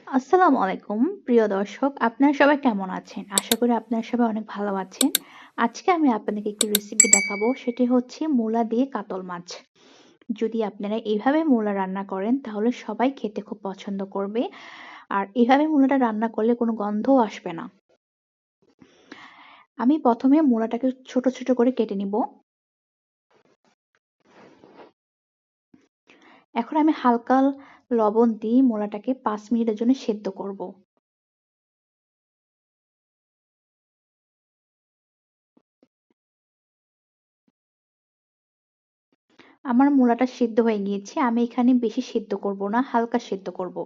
আসসালামু আলাইকুম প্রিয় দর্শক, আপনারা সবাই কেমন আছেন? আশা করি আপনারা সবাই অনেক ভালো আছেন। আজকে আমি আপনাদেরকে একটি রেসিপি দেখাবো, সেটি হচ্ছে মূলা দিয়ে কাতল মাছ। যদি আপনারা এইভাবে মূলা রান্না করেন তাহলে সবাই খেতে খুব পছন্দ করবে। আর এভাবে মূলাটা রান্না করলে কোনো গন্ধও আসবে না। আমি প্রথমে মূলাটাকে ছোট ছোট করে কেটে নিব। এখন আমি হালকা লবণ দিয়ে মূলাটাকে 5 মিনিটের জন্য সেদ্ধ করব। আমার মূলাটা সিদ্ধ হয়ে গিয়েছে। আমি এখানে বেশি সিদ্ধ করব না, হালকা সিদ্ধ করব।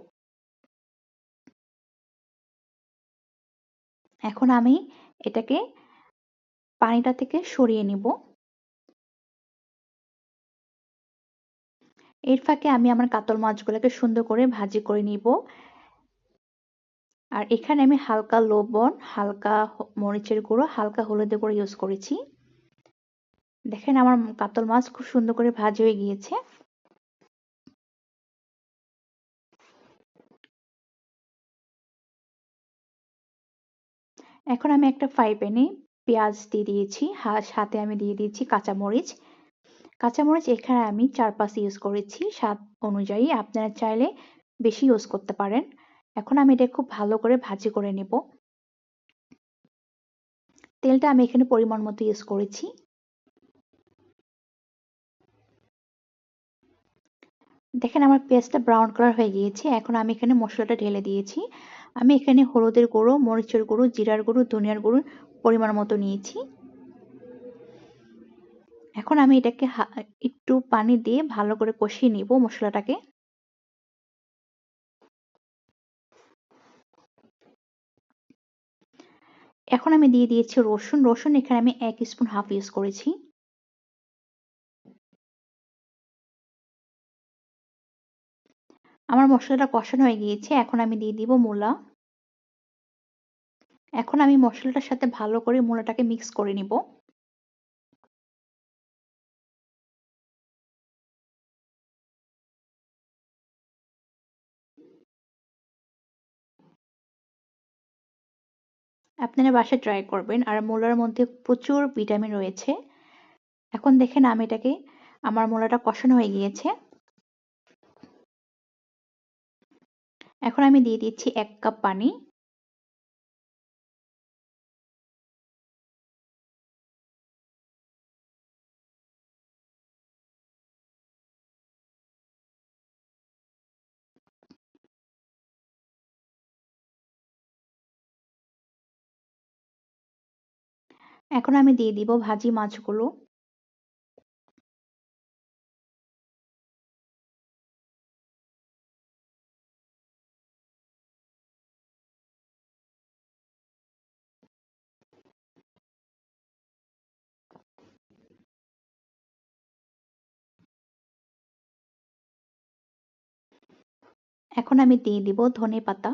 এখন আমি এটাকে পানিটা থেকে সরিয়ে নিব। এর ফাঁকে আমি আমার কাতল মাছগুলোকে সুন্দর করে ভাজি করে নিব। আর এখানে আমি হালকা লবণ, হালকা মরিচের গুঁড়ো, হালকা হলুদের গুঁড়ো ইউজ করেছি। দেখেন আমার কাতল মাছ খুব সুন্দর করে ভাজি হয়ে গিয়েছে। এখন আমি একটা ফ্রাই প্যানে পেঁয়াজ দিয়ে দিয়েছি, সাথে আমি দিয়ে দিয়েছি কাঁচামরিচ। কাঁচামরিচ এখানে আমি 4-5 ইউজ করেছি স্বাদ অনুযায়ী, আপনারা চাইলে বেশি ইউজ করতে পারেন। এখন আমি এটা খুব ভালো করে ভাজি করে নেব। তেলটা আমি এখানে পরিমাণ মতো ইউজ করেছি। দেখেন আমার পেঁয়াজটা ব্রাউন কালার হয়ে গিয়েছে। এখন আমি এখানে মশলাটা ঢেলে দিয়েছি। আমি এখানে হলুদের গুঁড়ো, মরিচের গুঁড়ো, জিরার গুঁড়ো, ধনিয়ার গুঁড়ো পরিমাণ মতো নিয়েছি। এখন আমি এটাকে একটু পানি দিয়ে ভালো করে কষিয়ে নিব মশলাটাকে। এখন আমি দিয়ে দিয়েছি রসুন। রসুন এখানে আমি 1 স্পুন হাফ ইউজ করেছি। আমার মশলাটা কষানো হয়ে গিয়েছে। এখন আমি দিয়ে দিব মূলা। এখন আমি মশলাটার সাথে ভালো করে মূলাটাকে মিক্স করে নিব। আপনারা বাসায় ট্রাই করবেন। আর মূলার মধ্যে প্রচুর ভিটামিন রয়েছে। এখন দেখেন আমি এটাকে, আমার মূলাটা কষানো হয়ে গিয়েছে। এখন আমি দিয়ে দিচ্ছি 1 কাপ পানি। এখন আমি দিয়ে দিব ভাজি মাছগুলো। এখন আমি দিয়ে দিব ধনেপাতা।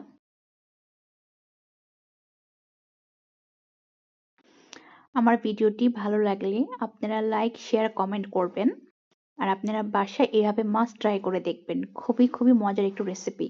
আমার ভিডিওটি ভালো লাগলে আপনারা লাইক, শেয়ার, কমেন্ট করবেন। আর আপনারা বাসায় এভাবে মাস্ট ট্রাই করে দেখবেন। খুবই খুবই মজার একটু রেসিপি।